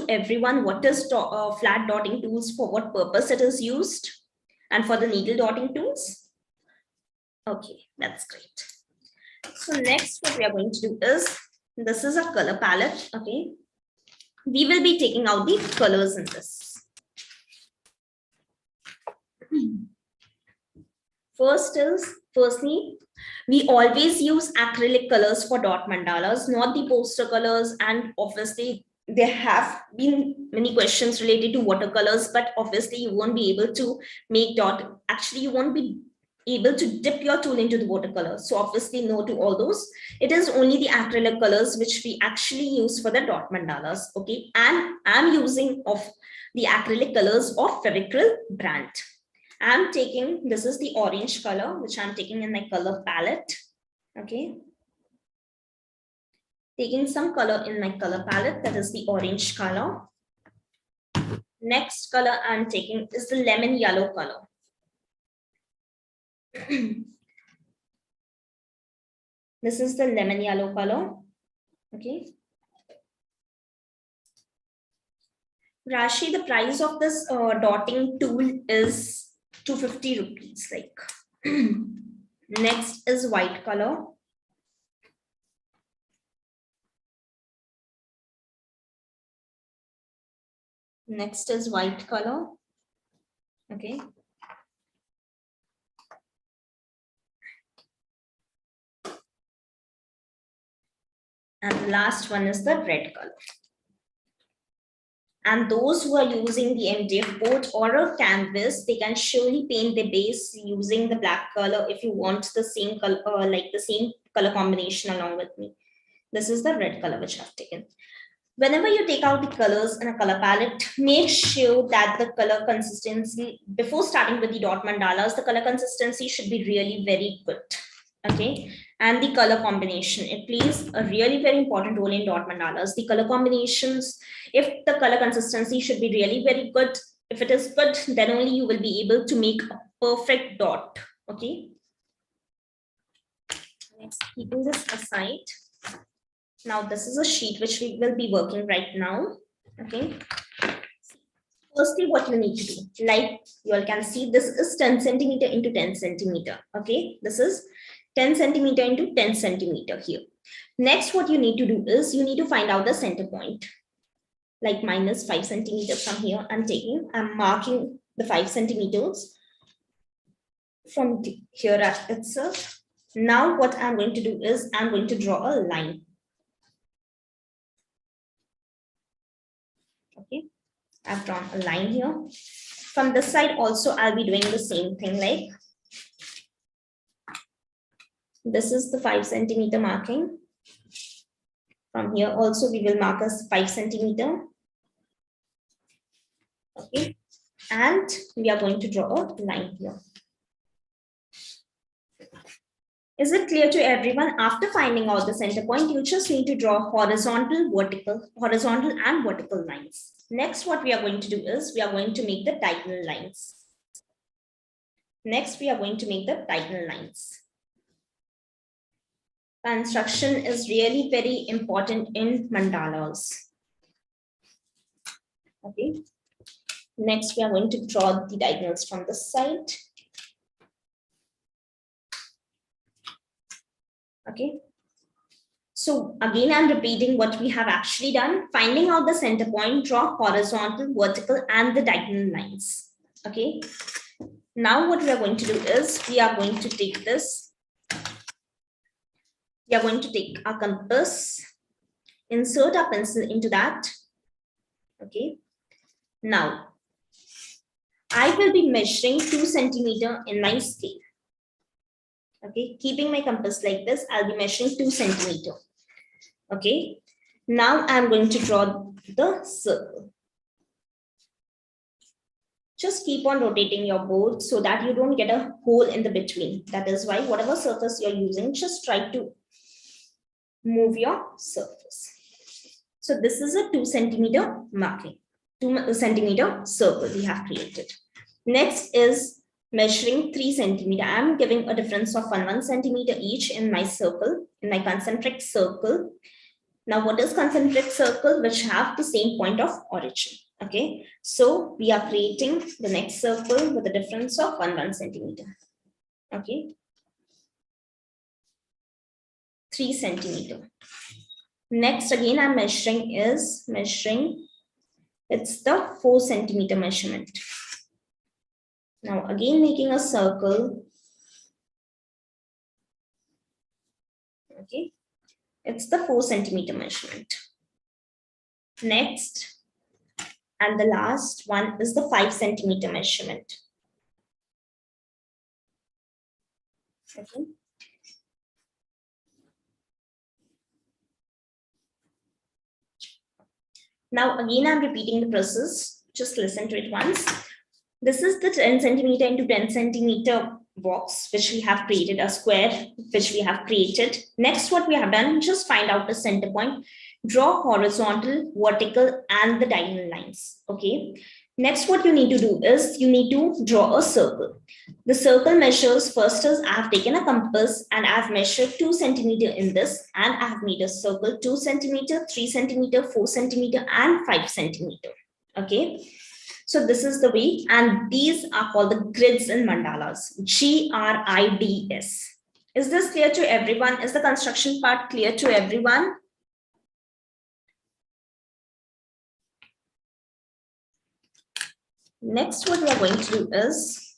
everyone what is flat dotting tools, for what purpose it is used, and for the needle dotting tools? Okay, that's great. So next what we are going to do is, this is a color palette. Okay, we will be taking out the colors in this. Firstly, we always use acrylic colors for dot mandalas, not the poster colors. And obviously there have been many questions related to watercolors, but obviously you won't be able to make dot. Actually, you won't be able to dip your tool into the watercolor. So obviously no to all those. It is only the acrylic colors which we actually use for the dot mandalas. Okay, and I'm using of the acrylic colors of Fevicryl brand. I'm taking, this is the orange color, which I'm taking in my color palette. Okay. Taking some color in my color palette, that is the orange color. Next color I'm taking is the lemon yellow color. This is the lemon yellow color. Okay. Rashi, the price of this dotting tool is 250 rupees. Like, next is white color. Next is white color. Okay. And the last one is the red color. And those who are using the MDF board or a canvas, they can surely paint the base using the black color if you want the same color, like the same color combination along with me. This is the red color which I've taken. Whenever you take out the colors in a color palette, make sure that the color consistency, before starting with the dot mandalas, the color consistency should be really very good. Okay, and the color combination, it plays a really very important role in dot mandalas. The color combinations, if the color consistency should be really very good, if it is good, then only you will be able to make a perfect dot. Okay, next, keeping this aside, now this is a sheet which we will be working right now. Okay, firstly what you need to do, like you all can see, this is 10 centimeter into 10 centimeter. Okay, this is 10 centimeter into 10 centimeter here. Next, what you need to do is you need to find out the center point. Like minus 5 centimeters from here. I'm marking the 5 centimeters from here at itself. Now, what I'm going to do is I'm going to draw a line. Okay, I've drawn a line here. From this side also, I'll be doing the same thing. Like, this is the 5 centimeter marking. From here also we will mark as 5 centimeter. Okay, and we are going to draw a line here. Is it clear to everyone? After finding out the center point, you just need to draw horizontal and vertical lines. Next, what we are going to do is we are going to make the diagonal lines. Next, we are going to make the diagonal lines. Construction is really very important in mandalas. Okay. Next, we are going to draw the diagonals from this side. Okay. So again, I'm repeating what we have actually done. Finding out the center point, draw horizontal, vertical, and the diagonal lines. Okay. Now what we are going to do is we are going to take this. We are going to take our compass, insert our pencil into that. Okay. Now, I will be measuring 2 centimeter in my scale. Okay. Keeping my compass like this, I'll be measuring 2 centimeter. Okay. Now I'm going to draw the circle. Just keep on rotating your board so that you don't get a hole in the between. That is why whatever surface you're using, just try to move your surface. So this is a 2 centimeter marking, 2 centimeter circle we have created. Next is measuring 3 centimeter. I'm giving a difference of 1 centimeter each in my circle, in my concentric circle. Now, what is concentric circle? Which have the same point of origin. Okay, so we are creating the next circle with a difference of 1 centimeter. Okay, 3 centimeter. Next, again, I'm measuring. It's the 4 centimeter measurement. Now, again, making a circle. Okay, it's the 4 centimeter measurement. Next, and the last one is the 5 centimeter measurement. Okay. Now, again, I'm repeating the process. Just listen to it once. This is the 10 centimeter into 10 centimeter box, which we have created, a square, which we have created. Next, what we have done, just find out the center point, draw horizontal, vertical, and the diagonal lines. Okay. Next, what you need to do is you need to draw a circle. The circle measures, first is I have taken a compass and I've measured 2 centimeter in this, and I have made a circle 2 centimeter, 3 centimeter, 4 centimeter, and 5 centimeter. Okay. So this is the way, and these are called the grids in mandalas, GRIDS. Is this clear to everyone? Is the construction part clear to everyone? Next, what we are going to do is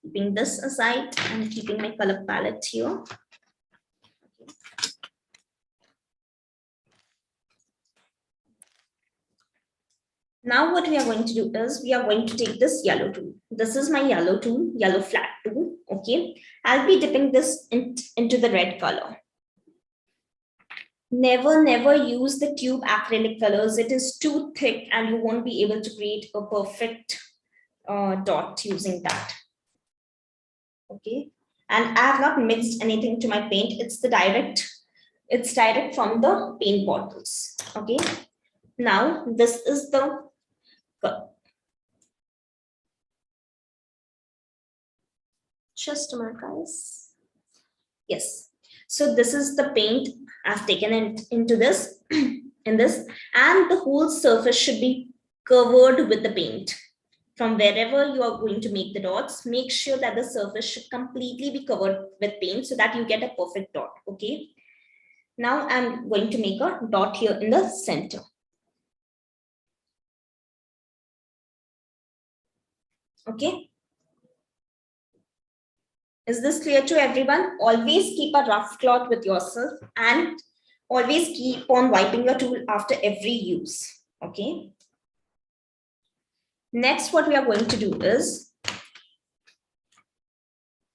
keeping this aside and keeping my color palette here. Now what we are going to do is we are going to take this yellow tool. This is my yellow tool, yellow flat tool. Okay, I'll be dipping this into the red color. Never use the tube acrylic colors. It is too thick and you won't be able to create a perfect dot using that. Okay, and I have not mixed anything to my paint. It's direct from the paint bottles. Okay, now this is the just a minute, guys. Yes, so this is the paint I've taken it into this in this, and the whole surface should be covered with the paint. From wherever you are going to make the dots, make sure that the surface should completely be covered with paint so that you get a perfect dot. Okay, now I'm going to make a dot here in the center. Okay, is this clear to everyone? Always keep a rough cloth with yourself and always keep on wiping your tool after every use. Okay, next what we are going to do is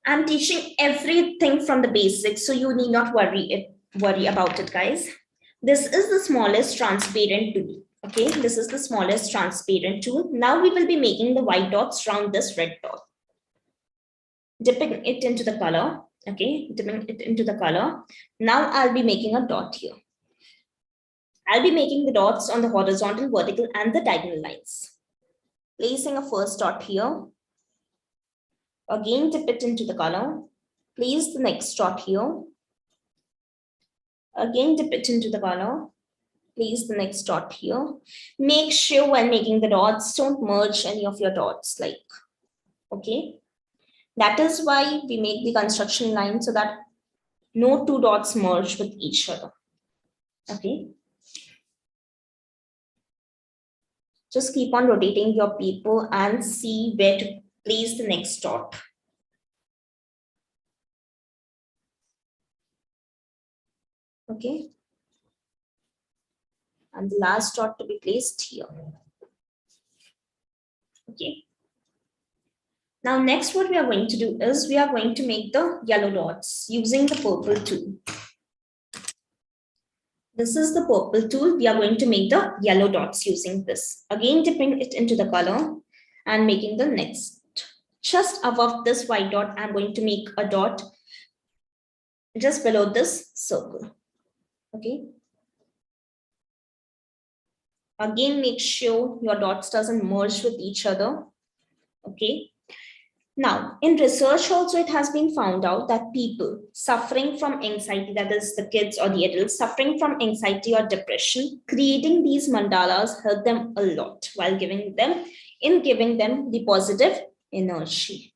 I'm teaching everything from the basics, so you need not worry about it, guys. This is the smallest transparent tool. Okay, this is the smallest transparent tool. Now we will be making the white dots around this red dot. Dipping it into the color. Okay, dipping it into the color. Now I'll be making a dot here. I'll be making the dots on the horizontal, vertical, and the diagonal lines. Placing a first dot here. Again, dip it into the color. Place the next dot here. Again, dip it into the color. Place the next dot here. Make sure when making the dots, don't merge any of your dots, like, okay? That is why we make the construction line so that no two dots merge with each other, okay? Just keep on rotating your paper and see where to place the next dot. Okay. And the last dot to be placed here. Okay. Now, next what we are going to do is we are going to make the yellow dots using the purple tool. This is the purple tool. We are going to make the yellow dots using this. Again, dipping it into the color and making the next. Just above this white dot, I'm going to make a dot just below this circle. Okay. Again, make sure your dots doesn't merge with each other. Okay. Now, in research also, it has been found out that people suffering from anxiety, that is the kids or the adults suffering from anxiety or depression, creating these mandalas help them a lot while giving them the positive energy.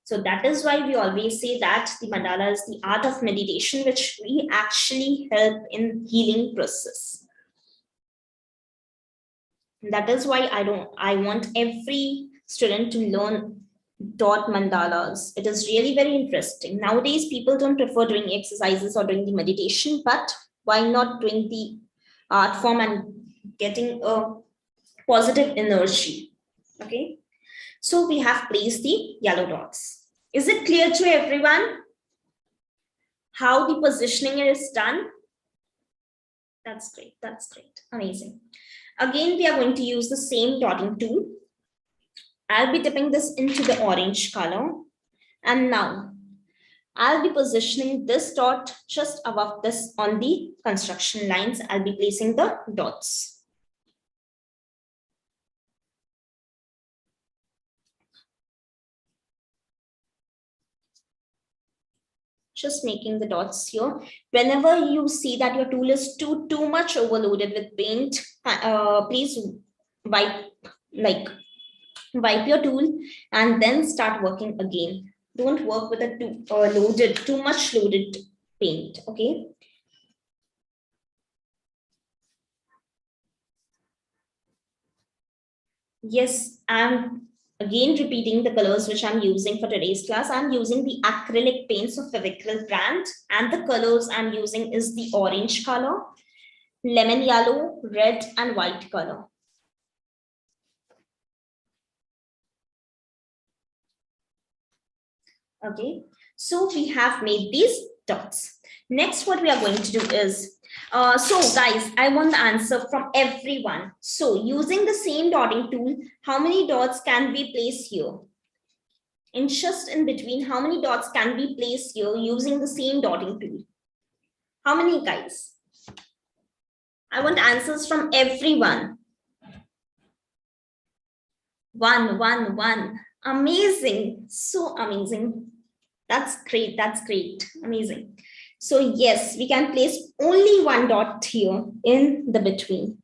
So that is why we always say that the mandala is the art of meditation, which we actually help in healing process. That is why I want every student to learn dot mandalas. It is really very interesting. Nowadays, people don't prefer doing exercises or doing the meditation, but why not doing the art form and getting a positive energy? Okay. So we have placed the yellow dots. Is it clear to everyone how the positioning is done? That's great. That's great. Amazing. Again, we are going to use the same dotting tool. I'll be dipping this into the orange color. And now I'll be positioning this dot just above this on the construction lines. I'll be placing the dots. Just making the dots here. Whenever you see that your tool is too much overloaded with paint, please wipe your tool and then start working again. Don't work with a too much loaded paint. Okay. Yes, I'm again repeating the colors which I'm using for today's class. I'm using the acrylic paints of Fevicryl brand, and the colors I'm using is the orange color, lemon yellow, red, and white color. Okay, so we have made these dots. Next, what we are going to do is, so guys, I want the answer from everyone. So using the same dotting tool, how many dots can we place here? And just in between, how many dots can we place here using the same dotting tool? How many, guys? I want answers from everyone. One. Amazing. So amazing. That's great. That's great. Amazing. So yes, we can place only one dot here in the between.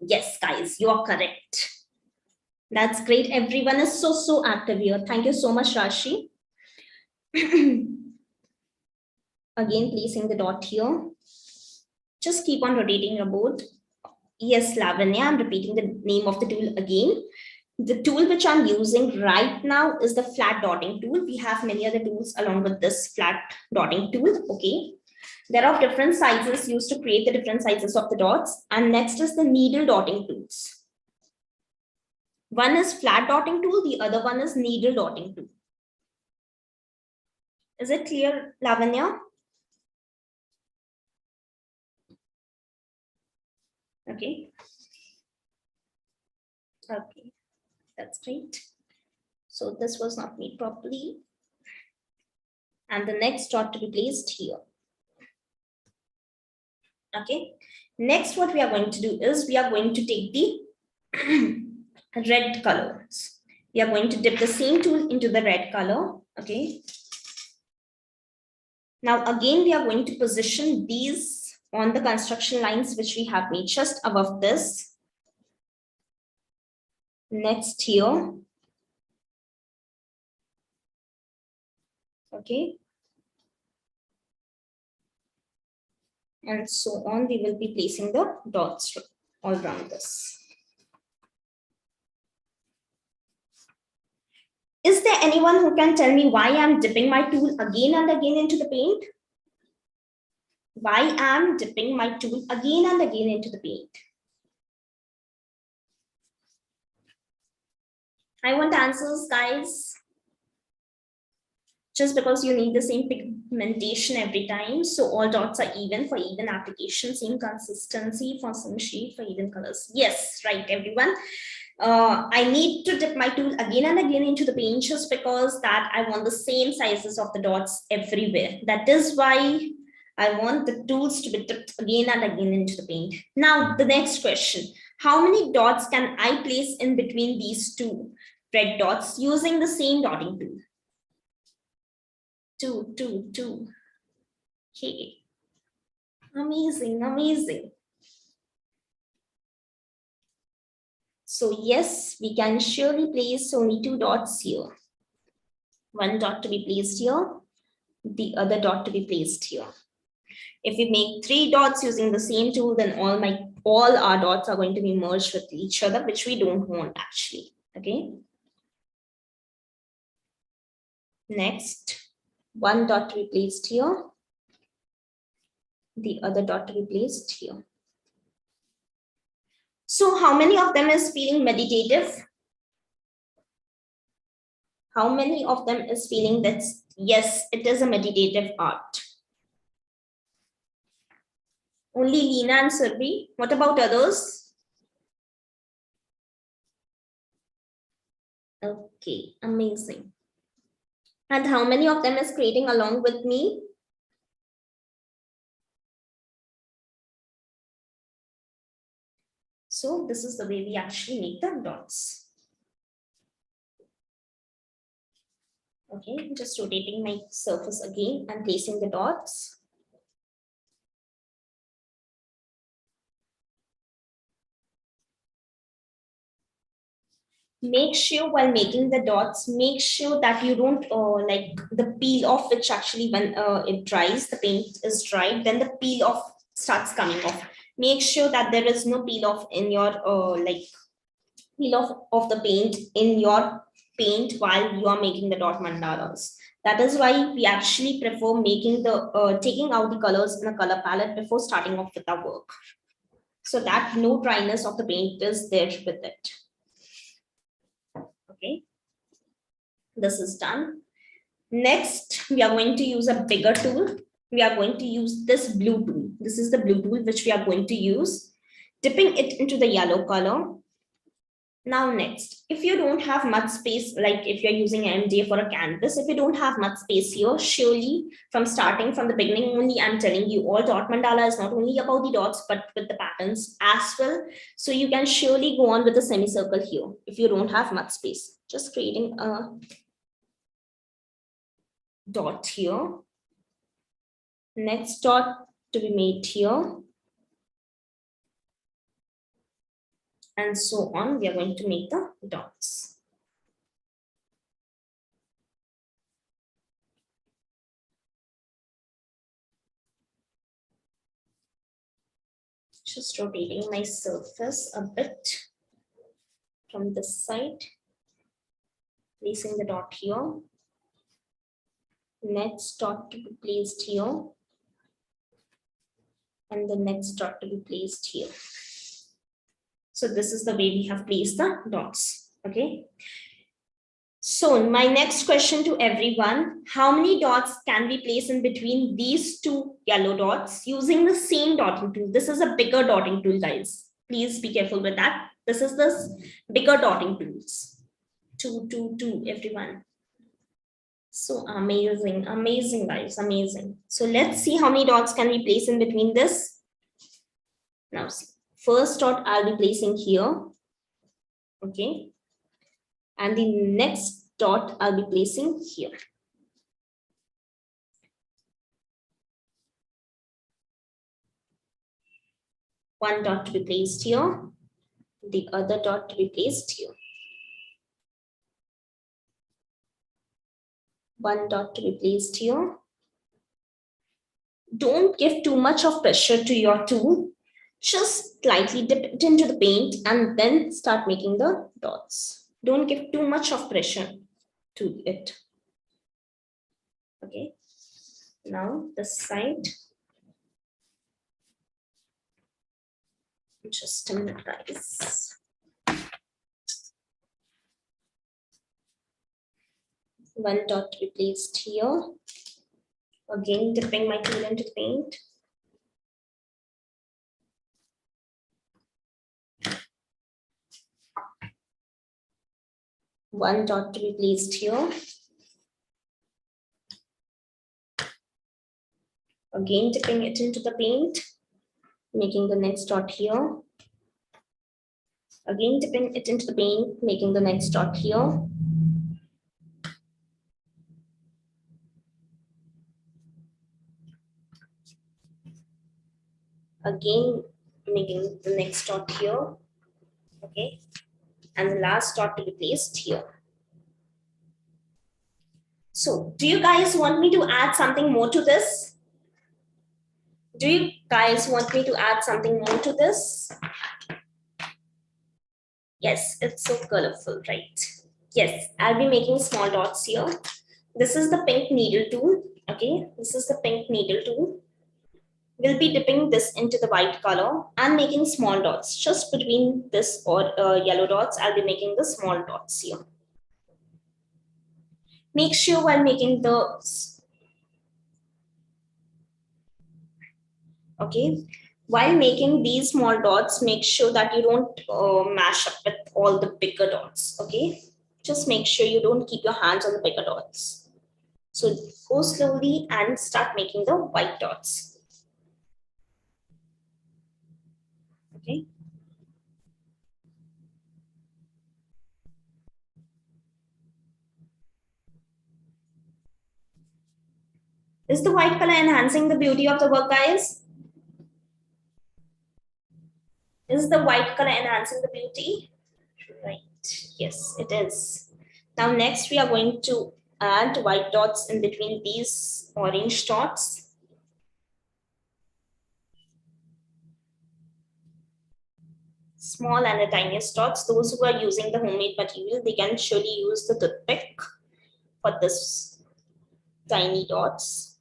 Yes, guys, you are correct. That's great. Everyone is so active here. Thank you so much, Rashi. Again, placing the dot here. Just keep on rotating your board. Yes, Lavanya, I'm repeating the name of the tool again. The tool which I'm using right now is the flat dotting tool. We have many other tools along with this flat dotting tool. Okay. There are different sizes used to create the different sizes of the dots. And next is the needle dotting tools. One is flat dotting tool, the other one is needle dotting tool. Is it clear, Lavanya? Okay. Okay, that's great. So this was not made properly. And the next dot to be placed here. Okay. Next, what we are going to do is we are going to take the red colors. We are going to dip the same tool into the red color. Okay. Now, again, we are going to position these on the construction lines which we have made just above this. Next here. Okay. And so on, we will be placing the dots all around this. Is there anyone who can tell me why I'm dipping my tool again and again into the paint? Why I'm dipping my tool again and again into the paint? I want answers, guys. Just because you need the same pigmentation every time. So all dots are even for even application, same consistency for some shade for even colors. Yes, right, everyone. I need to dip my tool again and again into the paint just because that I want the same sizes of the dots everywhere. That is why I want the tools to be dipped again and again into the paint. Now, the next question. How many dots can I place in between these two? red dots using the same dotting tool. 2, 2, 2. Okay. Amazing, amazing. So yes, we can surely place only 2 dots here. 1 dot to be placed here, the other dot to be placed here. If we make 3 dots using the same tool, then all our dots are going to be merged with each other, which we don't want actually. Okay. Next, 1 dot to be placed here, the other dot to be placed here. So how many of them is feeling meditative? How many of them is feeling that yes, it is a meditative art? Only Lena and Surbi. What about others? Okay, amazing. And how many of them is creating along with me? So this is the way we actually make the dots. Okay, just rotating my surface again and placing the dots. Make sure while making the dots, make sure that you don't like the peel off, which actually when it dries, the paint is dried, then the peel off starts coming off. Make sure that there is no peel off in your like peel off of the paint in your paint while you are making the dot mandalas. That is why we actually prefer making the taking out the colors in a color palette before starting off with our work, so that no dryness of the paint is there with it. Okay, this is done. Next, we are going to use a bigger tool. We are going to use this blue tool. This is the blue tool which we are going to use, dipping it into the yellow color. Now next, if you don't have much space, like if you're using MDF for a canvas, if you don't have much space here, surely from starting from the beginning only, I'm telling you all dot mandala is not only about the dots, but with the patterns as well. So you can surely go on with a semicircle here if you don't have much space. Just creating a dot here. Next dot to be made here. And so on, we are going to make the dots. Just rotating my surface a bit from this side, placing the dot here. Next dot to be placed here, and the next dot to be placed here. So this is the way we have placed the dots. Okay. So my next question to everyone, how many dots can we place in between these 2 yellow dots using the same dotting tool? This is a bigger dotting tool, guys. Please be careful with that. This is this bigger dotting tools. 2, 2, 2, everyone. So amazing, amazing, guys, amazing. So let's see how many dots can we place in between this. Now see, first dot I'll be placing here. Okay. And the next dot I'll be placing here. One dot to be placed here, the other dot to be placed here. One dot to be placed here. Don't give too much of pressure to your tool. Just slightly dip it into the paint and then start making the dots. Don't give too much of pressure to it. Okay. Now this side. Just a minute, guys. One dot to be placed here. Again, dipping my tool into the paint. One dot to be placed here. Again, dipping it into the paint, making the next dot here. Again, dipping it into the paint, making the next dot here. Again, making the next dot here. Okay. And the last dot to be placed here. So, do you guys want me to add something more to this? Do you guys want me to add something more to this? Yes, it's so colorful, right? Yes, I'll be making small dots here. This is the pink needle tool. Okay, this is the pink needle tool. We'll be dipping this into the white color and making small dots. Just between this or yellow dots, I'll be making the small dots here. Make sure while making the, okay, while making these small dots, make sure that you don't mash up with all the bigger dots, okay? Just make sure you don't keep your hands on the bigger dots. So go slowly and start making the white dots, okay? Is the white color enhancing the beauty of the work, guys? Is the white color enhancing the beauty? Right, yes, it is. Now next we are going to add white dots in between these orange dots. Small and the tiniest dots. Those who are using the homemade material, they can surely use the toothpick for this tiny dots.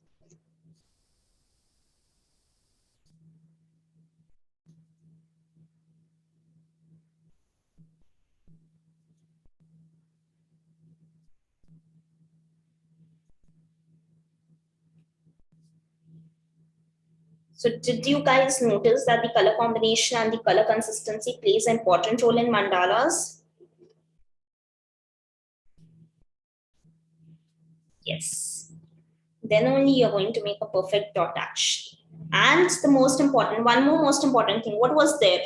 So did you guys notice that the color combination and the color consistency plays an important role in mandalas? Yes. Then only you're going to make a perfect dot action. And the most important, one more most important thing, what was there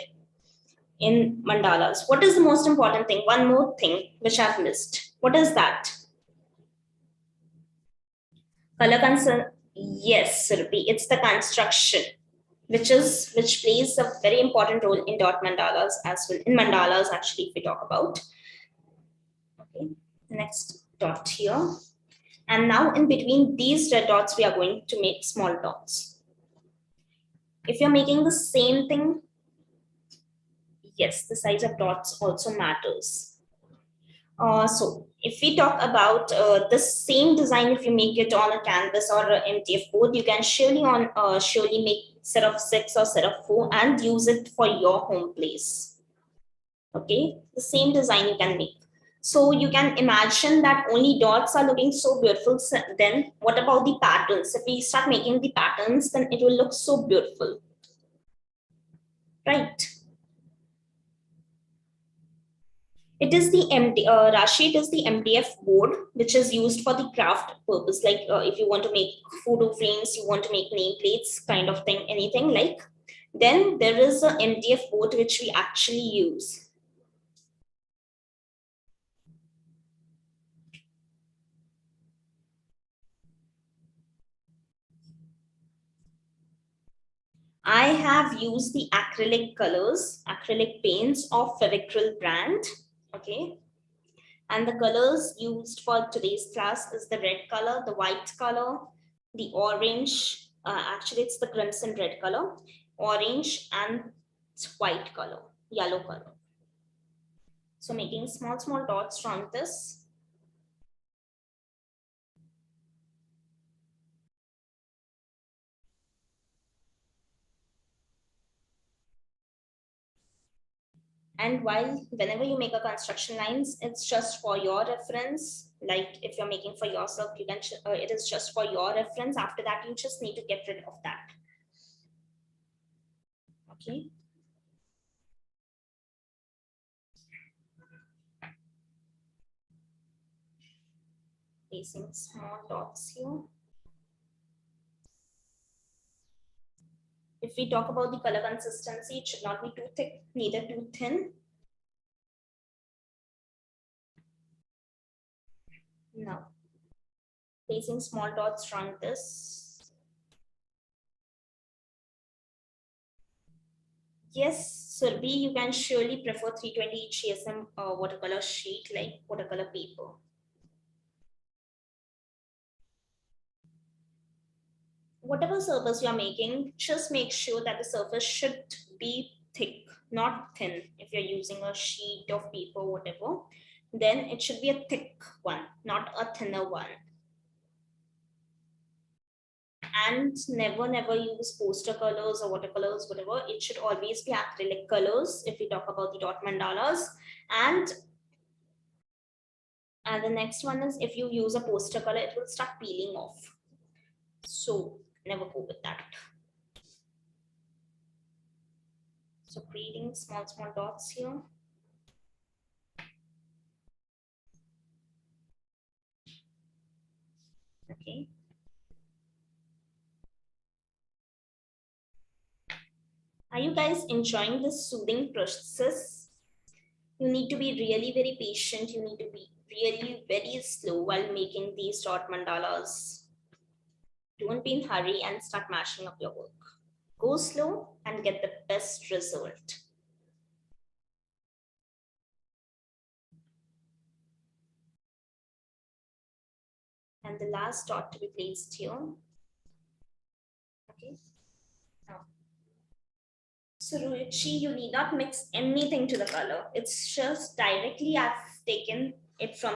in mandalas? What is the most important thing? One more thing which I've missed. What is that? Color concern. Yes, Surbhi, it's the construction, which plays a very important role in dot mandalas as well. In mandalas, actually, if we talk about. Okay, next dot here. And now in between these red dots, we are going to make small dots. If you're making the same thing, yes, the size of dots also matters. So if we talk about the same design, if you make it on a canvas or an MDF board, you can surely make set of 6 or set of 4 and use it for your home place. Okay, the same design you can make. So you can imagine that only dots are looking so beautiful. Then what about the patterns? If we start making the patterns, then it will look so beautiful, right? It is the Rashid is the MDF board, which is used for the craft purpose. Like if you want to make photo frames, you want to make nameplates, kind of thing, anything like. Then there is a MDF board which we actually use. I have used the acrylic colors, acrylic paints of Fevicryl brand. Okay. And the colors used for today's class is the red color, the white color, the orange. Actually, it's the crimson red color, orange, and white color, yellow color. So making small dots from this. And whenever you make a construction lines, it's just for your reference. Like if you're making for yourself, you can, it is just for your reference. After that, you just need to get rid of that. Okay. Placing small dots here. If we talk about the color consistency, it should not be too thick, neither too thin. Now, placing small dots around this. Yes, Surbi, you can surely prefer 320 GSM watercolor sheet like watercolor paper. Whatever surface you're making, just make sure that the surface should be thick, not thin. If you're using a sheet of paper, whatever, then it should be a thick one, not a thinner one. And never use poster colors or watercolors, whatever. It should always be acrylic colors if we talk about the dot mandalas. And the next one is, if you use a poster color, it will start peeling off. So never go with that. So creating small dots here. Okay. Are you guys enjoying this soothing process? You need to be really very patient. You need to be really very slow while making these dot mandalas. Don't be in a hurry and start mashing up your work. Go slow and get the best result. And the last dot to be placed here. Okay. Now, so Ruchi, you need not mix anything to the color. It's just directly I've taken it from